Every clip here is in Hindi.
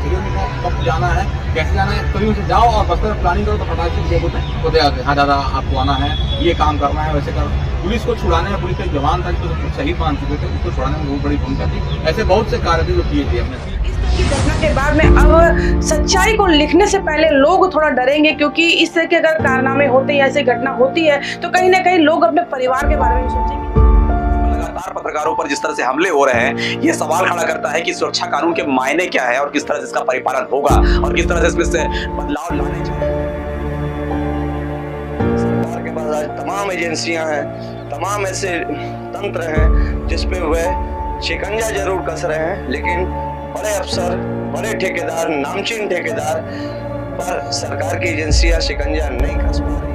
चाहिए, कब जाना है, कैसे जाना है, कभी उनसे जाओ और बस प्लानिंग करो तो फटाक से बोलते हैं तो हाँ दादा आपको आना है, ये काम करना है, वैसे करो। पुलिस को छुड़ाने में, पुलिस के जवान था जो शहीद मान चुके थे, उसको छुड़ाने में बहुत बड़ी भूमिका थी। ऐसे बहुत से कार्य थे जो किए थे अपने। की घटना के बाद में अब सच्चाई को लिखने से पहले लोग थोड़ा डरेंगे, क्योंकि इस तरह के अगर कारनामे होते हैं, ऐसी घटना होती है तो कहीं ना कहीं लोग अपने परिवार के बारे में सोचेंगे। लगातार पत्रकारों पर जिस तरह से हमले हो रहे हैं, ये सवाल खड़ा करता है कि सुरक्षा कानून के मायने क्या है और किस तरह से इसका परिपालन होगा और किस तरह से इसमें बदलाव लाने चाहिए। सरकार के पास आज तमाम एजेंसियां हैं, तमाम ऐसे तंत्र हैं जिसपे वह शिकंजा जरूर कस रहे हैं, लेकिन बड़े अफसर, बड़े ठेकेदार, नामचीन ठेकेदार पर सरकार की एजेंसियां शिकंजा नहीं कस पा रही।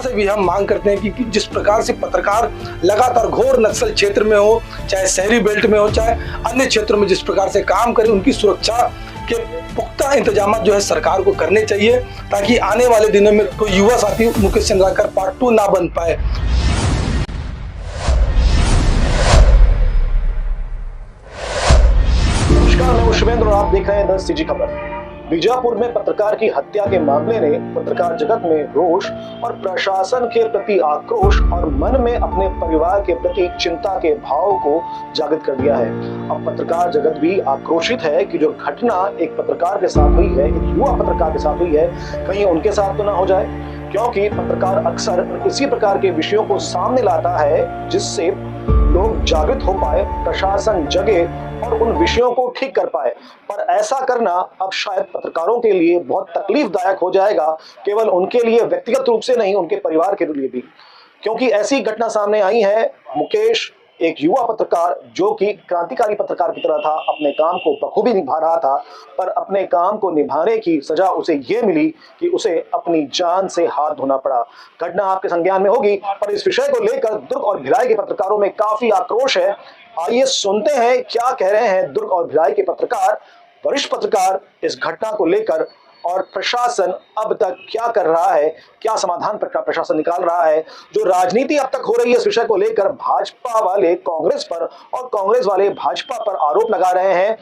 से भी हम मांग करते हैं कि जिस प्रकार से पत्रकार लगातार घोर नक्सल क्षेत्र में हो, चाहे शहरी बेल्ट में हो, चाहे अन्य क्षेत्रों में जिस प्रकार से काम करें, उनकी सुरक्षा के पुख्ता इंतजाम जो है सरकार को करने चाहिए, ताकि आने वाले दिनों में कोई युवा साथी मुकेश चंद्राकर पार्ट 2 ना बन पाए। नमस्कार, मैं शुभेंद्र और आप देख रहे हैं 10 CG खबर। बीजापुर में पत्रकार की हत्या के मामले ने पत्रकार जगत में रोष और प्रशासन के प्रति आक्रोश और मन में अपने परिवार के प्रति चिंता के भाव को जागृत कर दिया है। अब पत्रकार जगत भी आक्रोशित है कि जो घटना एक पत्रकार के साथ हुई है, एक युवा पत्रकार के साथ हुई है, कहीं उनके साथ तो ना हो जाए, क्योंकि पत्रकार अक्सर इसी प्रकार के विषयों को सामने लाता है जिससे लोग जागृत हो पाए, प्रशासन जगे और उन विषयों को ठीक कर पाए। पर ऐसा करना अब शायद पत्रकारों के लिए बहुत तकलीफदायक हो जाएगा, केवल उनके लिए व्यक्तिगत रूप से नहीं, उनके परिवार के लिए भी, क्योंकि ऐसी घटना सामने आई है। मुकेश एक युवा पत्रकार जो कि क्रांतिकारी पत्रकार की तरह था, अपने काम को बखूबी निभा रहा था, पर अपने काम को निभाने की सजा उसे ये मिली कि उसे अपनी जान से हाथ धोना पड़ा। घटना आपके संज्ञान में होगी, पर इस विषय को लेकर दुर्ग और भिलाई के पत्रकारों में काफी आक्रोश है। आइए सुनते हैं क्या कह रहे हैं दुर्ग और भिलाई के पत्रकार, वरिष्ठ पत्रकार इस घटना को लेकर, और प्रशासन अब तक क्या कर रहा है, क्या समाधान प्रशासन निकाल रहा है। जो राजनीति अब तक हो रही है इस विषय को लेकर, भाजपा वाले कांग्रेस पर और कांग्रेस वाले भाजपा पर आरोप लगा रहे हैं,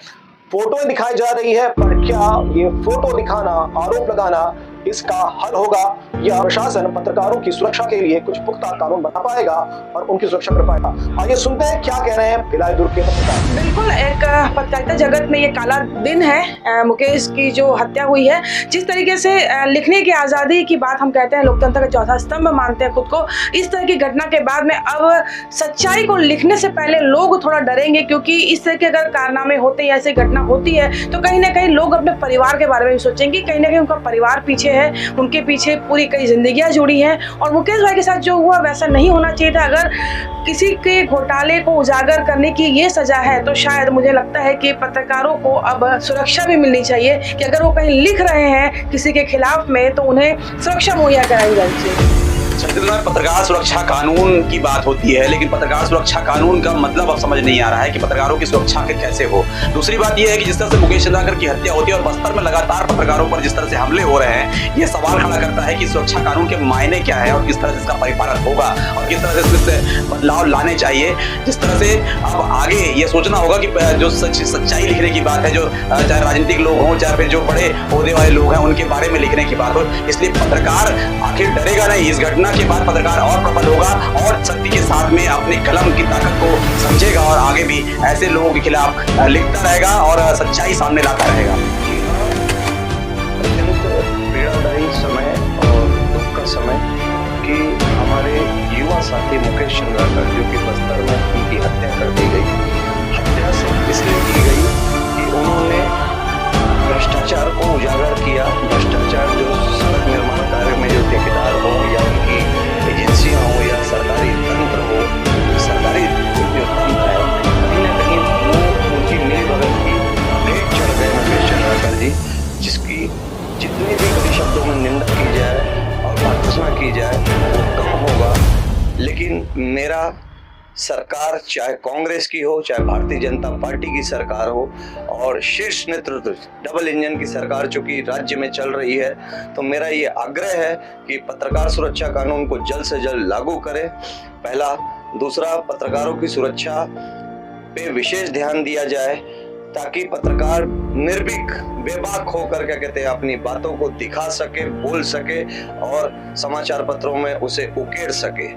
फोटो दिखाई जा रही है, पर क्या ये फोटो दिखाना, आरोप लगाना इसका हल होगा, या प्रशासन पत्रकारों की सुरक्षा के लिए कुछ पुख्ता कानून बना पाएगा और उनकी सुरक्षा कर पाएगा। आइए सुनते हैं क्या कह रहे हैं भिलाई दुर्ग के पत्रकार। बिल्कुल, एक पत्रकारिता जगत में ये काला दिन है। मुकेश की जो हत्या हुई है, जिस तरीके से लिखने की आज़ादी की बात हम कहते हैं, लोकतंत्र का चौथा स्तंभ मानते हैं खुद को, इस तरह की घटना के बाद में अब सच्चाई को लिखने से पहले लोग थोड़ा डरेंगे, क्योंकि इस तरह के अगर कारनामे होते हैं, ऐसी घटना होती है तो कहीं ना कहीं लोग अपने परिवार के बारे में भी सोचेंगे। कहीं ना कहीं उनका परिवार पीछे है, उनके पीछे पूरी कई जिंदगियां जुड़ी हैं, और मुकेश भाई के साथ जो हुआ वैसा नहीं होना चाहिए था। अगर किसी के घोटाले को उजागर करने की ये सजा है, तो शायद मुझे लगता है कि पत्रकारों को अब सुरक्षा भी मिलनी चाहिए, कि अगर वो कहीं लिख रहे हैं किसी के खिलाफ में तो उन्हें सुरक्षा मुहैया कराई जानी चाहिए। पत्रकार सुरक्षा कानून की बात होती है, लेकिन पत्रकार सुरक्षा कानून का मतलब अब समझ नहीं आ रहा है कि पत्रकारों की सुरक्षा के कैसे हो। दूसरी बात यह है कि जिस तरह से मुकेश चंद्राकर की हत्या होती है और बस्तर में लगातार पत्रकारों पर जिस तरह से हमले हो रहे हैं, ये सवाल खड़ा करता है कि सुरक्षा कानून के मायने क्या है और किस तरह से इसका परिपालन होगा और किस तरह से इसमें बदलाव लाने चाहिए। जिस तरह से अब आगे ये सोचना होगा कि जो सच्चाई लिखने की बात है, जो चाहे राजनीतिक लोग हों, चाहे फिर जो बड़े ओहदे वाले लोग हैं, उनके बारे में लिखने की बात हो, इसलिए पत्रकार आखिर डरेगा नहीं। इस घटना के बाद पत्रकार और प्रबल होगा और शक्ति के साथ में अपने कलम की ताकत को समझेगा और आगे भी ऐसे लोगों के खिलाफ लिखता रहेगा और सच्चाई सामने लाता रहेगा। अत्यंत पीड़ादायी समय और दुख का समय कि हमारे युवा साथी मुकेश चंद्राकर, जो कि बस्तर में उनकी हत्या कर दी गई। हत्या सिर्फ इसलिए की गई कि उन्होंने भ्रष्टाचार को उजागर किया। भ्रष्टाचार जो सड़क निर्माण कार्य में जो ठेकेदार हो या उनकी एजेंसियां हो या सरकारी तंत्र हो, सरकारी जो तंत्र है, कहीं ना कहीं वो उनकी मिली भगत की भेंट चढ़ गए मुकेश चंद्राकर जी, जिसकी जितनी भी कड़ी शब्दों में निंदा की जाए और भर्त्सना की जाए वो कम होगा। लेकिन मेरा सरकार, चाहे कांग्रेस की हो, चाहे भारतीय जनता पार्टी की सरकार हो, और शीर्ष नेतृत्व डबल इंजन की सरकार चूंकि राज्य में चल रही है, तो मेरा ये आग्रह है कि पत्रकार सुरक्षा कानून को जल्द से जल्द लागू करें। पहला दूसरा, पत्रकारों की सुरक्षा पे विशेष ध्यान दिया जाए ताकि पत्रकार निर्भीक बेबाक होकर क्या कहते हैं अपनी बातों को दिखा सके, बोल सके और समाचार पत्रों में उसे उकेड़ सके,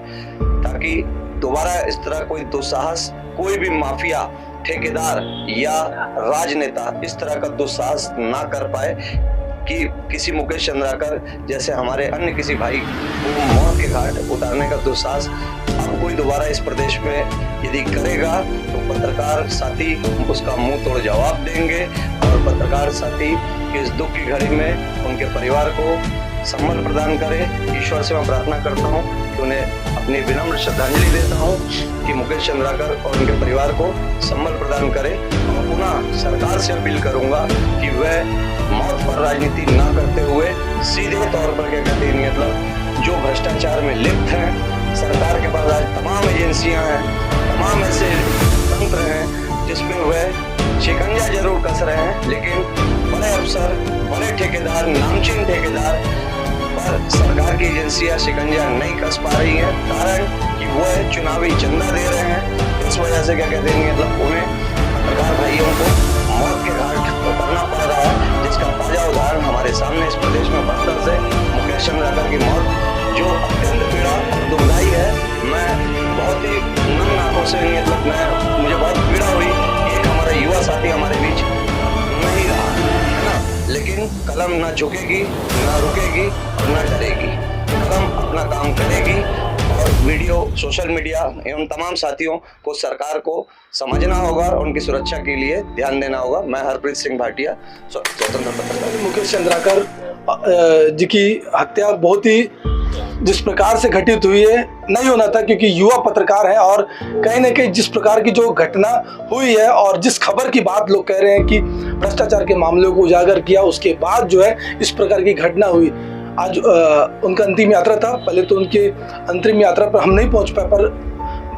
ताकि दोबारा इस तरह कोई दुस्साहस कोई भी माफिया, ठेकेदार या राजनेता इस तरह का दुस्साहस ना कर पाए कि किसी मुकेश चंद्राकर जैसे हमारे अन्य किसी भाई को मौत के घाट उतारने का दुस्साहस अब कोई दोबारा इस प्रदेश में यदि करेगा तो पत्रकार साथी उसका मुंह तोड़ जवाब देंगे और पत्रकार साथी की इस दुख की घड़ी में उनके परिवार को संबल प्रदान करे। ईश्वर से मैं प्रार्थना करता हूँ कि उन्हें अपनी विनम्र श्रद्धांजलि देता हूँ कि मुकेश चंद्राकर और उनके परिवार को संबल प्रदान करे और पुनः सरकार से अपील करूंगा कि वह मौत पर राजनीति ना करते हुए सीधे तौर पर क्या कहते हैं मतलब जो भ्रष्टाचार में लिप्त हैं, सरकार के पास आज तमाम एजेंसियां हैं, तमाम ऐसे तंत्र हैं जिसमें वह शिकंजा जरूर कस रहे हैं, लेकिन बड़े अफसर, बड़े ठेकेदार, नामचीन ठेकेदार पर सरकार की एजेंसियां शिकंजा नहीं कस पा रही है, कारण कि वह चुनावी चंदा दे रहे हैं। इस वजह से क्या कहते हैं मतलब उन्हें पत्रकार भाइयों को मौत के घाट उतरना पड़ रहा है, जिसका ताजा उदाहरण हमारे सामने इस प्रदेश में बस्तर से मुकेश चंद्राकर की मौत जो अत्यंत पीड़ा और दुखदायी है। मैं बहुत ही नम आंखों से मतलब मुझे बहुत पीड़ा हुई कि एक हमारा युवा साथी हमारे बीच नहीं रहा है ना, लेकिन कलम ना झुकेगी, ना रुकेगी और ना डरेगी। कलम अपना काम करेगी और वीडियो, सोशल मीडिया एवं तमाम साथियों को सरकार को समझना होगा और उनकी सुरक्षा के लिए ध्यान देना होगा। मैं हरप्रीत सिंह भाटिया, स्वतंत्र पत्रकार। मुकेश चंद्राकर जी की हत्या बहुत ही जिस प्रकार से घटित हुई है नहीं होना था, क्योंकि युवा पत्रकार हैं और कहीं ना कहीं जिस प्रकार की जो घटना हुई है और जिस खबर की बात लोग कह रहे हैं कि भ्रष्टाचार के मामलों को उजागर किया, उसके बाद जो है इस प्रकार की घटना हुई। आज उनका अंतिम यात्रा था, पहले तो उनके अंतिम यात्रा पर हम नहीं पहुंच पाए, पर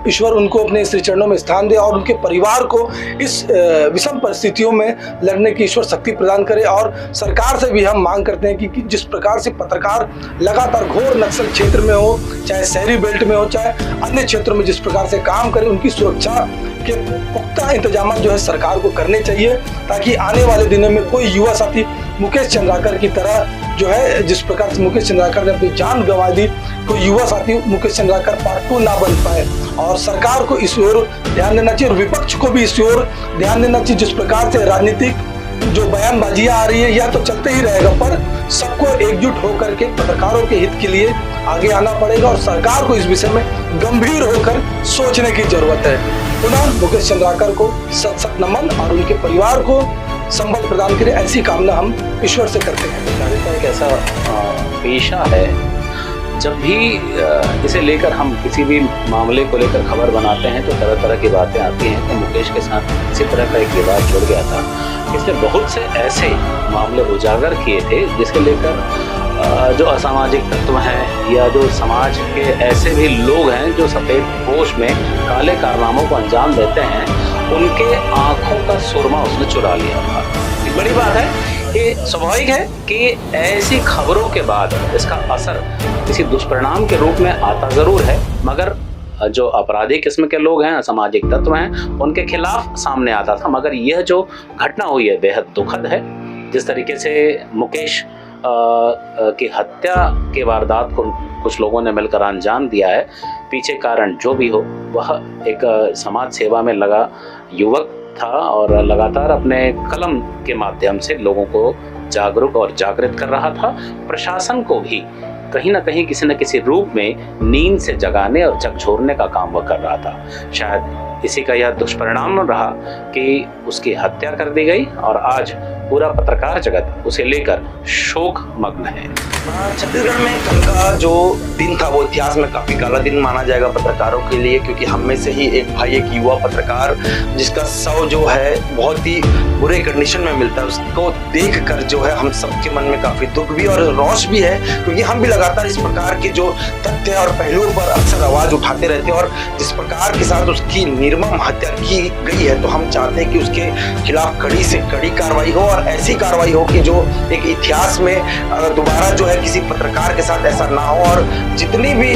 ईश्वर उनको अपने श्री चरणों में स्थान दे और उनके परिवार को इस विषम परिस्थितियों में लड़ने की ईश्वर शक्ति प्रदान करे। और सरकार से भी हम मांग करते हैं कि जिस प्रकार से पत्रकार लगातार घोर नक्सल क्षेत्र में हो, चाहे शहरी बेल्ट में हो, चाहे अन्य क्षेत्रों में जिस प्रकार से काम करे, उनकी सुरक्षा के पुख्ता इंतजाम जो है सरकार को करने चाहिए, ताकि आने वाले दिनों में कोई युवा साथी मुकेश चंद्राकर की तरह जो है जिस प्रकार से मुकेश चंद्राकर ने अपनी जान गंवा दी, कोई युवा साथी मुकेश चंद्राकर पार्ट 2 ना बन पाए। और सरकार को इस ओर ध्यान देना चाहिए और विपक्ष को भी इस ओर ध्यान देना चाहिए। जिस प्रकार से राजनीतिक जो बयानबाजियां आ रही है यह तो चलते ही रहेगा, पर सबको एकजुट होकर के पत्रकारों के हित के लिए आगे आना पड़ेगा और सरकार को इस विषय में गंभीर होकर सोचने की जरूरत है। पुनः मुकेश चंद्राकर को सत सत नमन और उनके परिवार को संबल प्रदान करे, ऐसी कामना हम ईश्वर से करते हैं। पत्रकारिता एक ऐसा पेशा है, जब भी इसे लेकर हम किसी भी मामले को लेकर खबर बनाते हैं तो तरह तरह की बातें आती हैं। तो मुकेश के साथ इसी तरह का एक विवाद जुड़ गया था। इसने बहुत से ऐसे मामले उजागर किए थे जिसके लेकर जो असामाजिक तत्व हैं या जो समाज के ऐसे भी लोग हैं जो सफ़ेद पोश में काले कारनामों को अंजाम देते हैं, उनके आंखों का सुरमा उसने चुरा लिया था। एक बड़ी बात है कि स्वाभाविक है कि ऐसी खबरों के बाद इसका असर किसी दुष्परिणाम के रूप में आता ज़रूर है, मगर जो अपराधी किस्म के लोग हैं, असामाजिक तत्व हैं, उनके खिलाफ सामने आता था। मगर यह जो घटना हुई है बेहद दुखद है। जिस तरीके से मुकेश की हत्या के वारदात को कुछ लोगों ने मिलकर अंजाम दिया है, पीछे कारण जो भी हो, वह एक समाज सेवा में लगा युवक था और लगातार अपने कलम के माध्यम से लोगों को जागरूक और जागृत कर रहा था। प्रशासन को भी कहीं ना कहीं किसी न किसी रूप में नींद से जगाने और झकझोरने का काम वह कर रहा था। शायद इसी का यह दुष्परिणाम रहा कि उसकी हत्या कर दी गई और आज पूरा पत्रकार जगत उसे लेकर शोक मग्न है। छत्तीसगढ़ में कल का जो दिन था वो इतिहास में काफी काला दिन माना जाएगा पत्रकारों के लिए, क्योंकि हम में से ही एक भाई, एक युवा पत्रकार जिसका शव जो है बहुत ही बुरे कंडीशन में मिलता है, उसको देख कर जो है हम सबके मन में काफी दुख भी और रोष भी है, क्योंकि हम भी लगातार इस प्रकार के जो तथ्य और पहलुओं पर अक्सर आवाज उठाते रहते हैं और जिस प्रकार के साथ उसकी निर्मम हत्या की गई है, तो हम चाहते हैं कि उसके खिलाफ कड़ी से कड़ी कार्रवाई हो और ऐसी कार्रवाई हो कि जो एक इतिहास में दोबारा जो है किसी पत्रकार के साथ ऐसा ना हो। और जितनी भी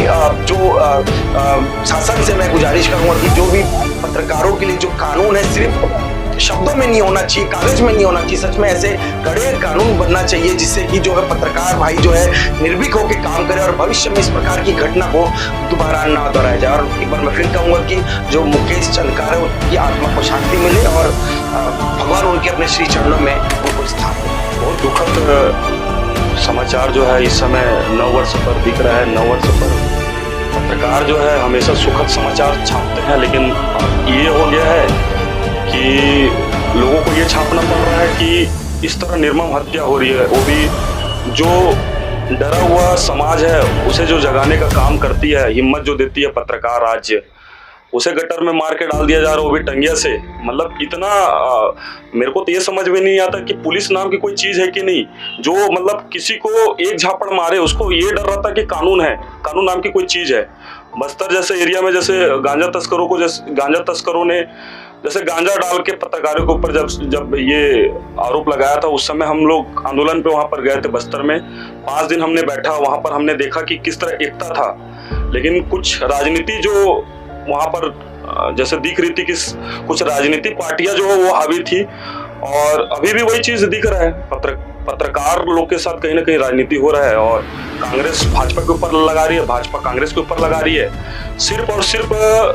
शासन से मैं गुजारिश करूंगा कि जो भी पत्रकारों के लिए जो कानून है सिर्फ शब्दों में नहीं होना चाहिए, कागज में नहीं होना चाहिए, सच में ऐसे कड़े कानून बनना चाहिए जिससे कि जो है पत्रकार भाई जो है निर्भीक होकर काम करे और भविष्य में इस प्रकार की घटना को दोबारा ना दोहराया जाए। और एक बार मैं फिर कहूंगा कि जो मुकेश चंदकार है उनकी आत्मा को शांति मिले और भगवान उनके अपने श्री चरणों में उनको स्थान दे। बहुत दुखद समाचार जो है इस समय 9 वर्ष पर दिख रहा है। 9 वर्ष पर पत्रकार जो है हमेशा सुखद समाचार छापते हैं, लेकिन ये हो गया है कि लोगों को ये छापना पड़ रहा है कि इस तरह निर्मम हत्या हो रही है, वो भी जो डरा हुआ समाज है उसे जो जगाने का काम करती है, हिम्मत जो देती है पत्रकार राज्य, उसे गटर में मार के डाल दिया जा रहा है, वो भी टंगिया से। मतलब इतना मेरे को तो ये समझ में नहीं आता कि पुलिस नाम की कोई चीज़ है कि नहीं, जो मतलब किसी को एक झापड़ मारे उसको ये डर रहता कि कानून है, कानून नाम की कोई चीज़ है। बस्तर जैसे एरिया में जैसे गांजा तस्करों ने जैसे गांजा डाल के पत्रकारों के ऊपर जब ये आरोप लगाया था, उस समय हम लोग आंदोलन पे वहाँ पर गए थे बस्तर में। 5 दिन हमने बैठा, वहाँ पर हमने देखा कि किस तरह एकता था। लेकिन कुछ राजनीति जो वहाँ पर जैसे दिख रही थी कि कुछ राजनीतिक पार्टियां जो है वो हावी थी, और अभी भी वही चीज दिख रहा है। पत्रकार लोग के साथ कहीं ना कहीं राजनीति हो रहा है, और कांग्रेस भाजपा के ऊपर लगा रही है, भाजपा कांग्रेस के ऊपर लगा रही है। सिर्फ और सिर्फ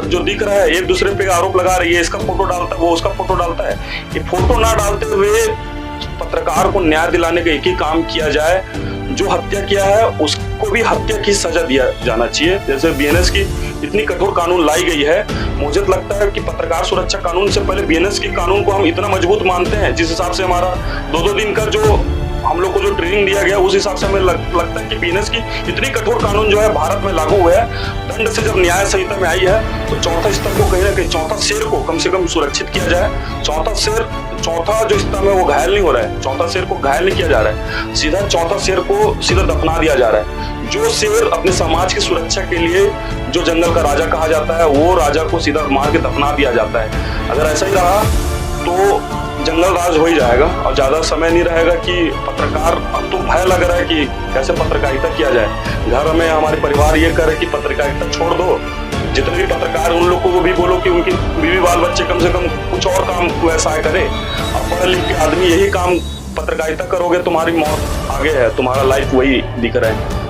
जो दिख रहा है एक दूसरे पे आरोप लगा रही है, इसका फोटो डालता है, वो उसका फोटो डालता है। ये फोटो ना डालते हुए पत्रकार को न्याय दिलाने का एक ही काम किया जाए, जो हत्या किया है उसको भी हत्या की सजा दिया जाना चाहिए। जैसे बीएनएस की इतनी कठोर कानून लाई गई है, मुझे तो लगता है कि पत्रकार सुरक्षा कानून से पहले बीएनएस के कानून को हम इतना मजबूत मानते हैं, जिस हिसाब से हमारा 2-2 दिन का जो हम लोग को जो ट्रेनिंग दिया गया, उस हिसाब से हमें लगता है कि बीएनएस की इतनी कठोर कानून जो है भारत में लागू हुआ है। दंड से जब न्याय संहिता में आई है तो चौथा स्तर को कहीं ना कहीं, चौथा शेर को कम से कम सुरक्षित किया जाए। चौथा जो स्तर में वो घायल नहीं हो रहा है, चौथा शेर को घायल नहीं किया जा रहा है, सीधा चौथा शेर को सीधा दफना दिया जा रहा है। जो शेर अपने समाज की सुरक्षा के लिए जो जंगल का राजा कहा जाता है, वो राजा को सीधा मार के दफना दिया जाता है। अगर ऐसा ही रहा तो जंगल राज हो ही जाएगा और ज्यादा समय नहीं रहेगा कि पत्रकार, अब तो भय लग रहा है कि कैसे पत्रकारिता किया जाए। घर में हमारे परिवार ये करे कि पत्रकारिता छोड़ दो, जितने भी पत्रकार उन लोगों को भी बोलो कि उनकी बीवी बाल बच्चे कम से कम कुछ और काम व्यवसाय करे। अब पढ़े लिखे आदमी यही काम पत्रकारिता करोगे, तुम्हारी मौत आगे है, तुम्हारा लाइफ वही दिख रहा है।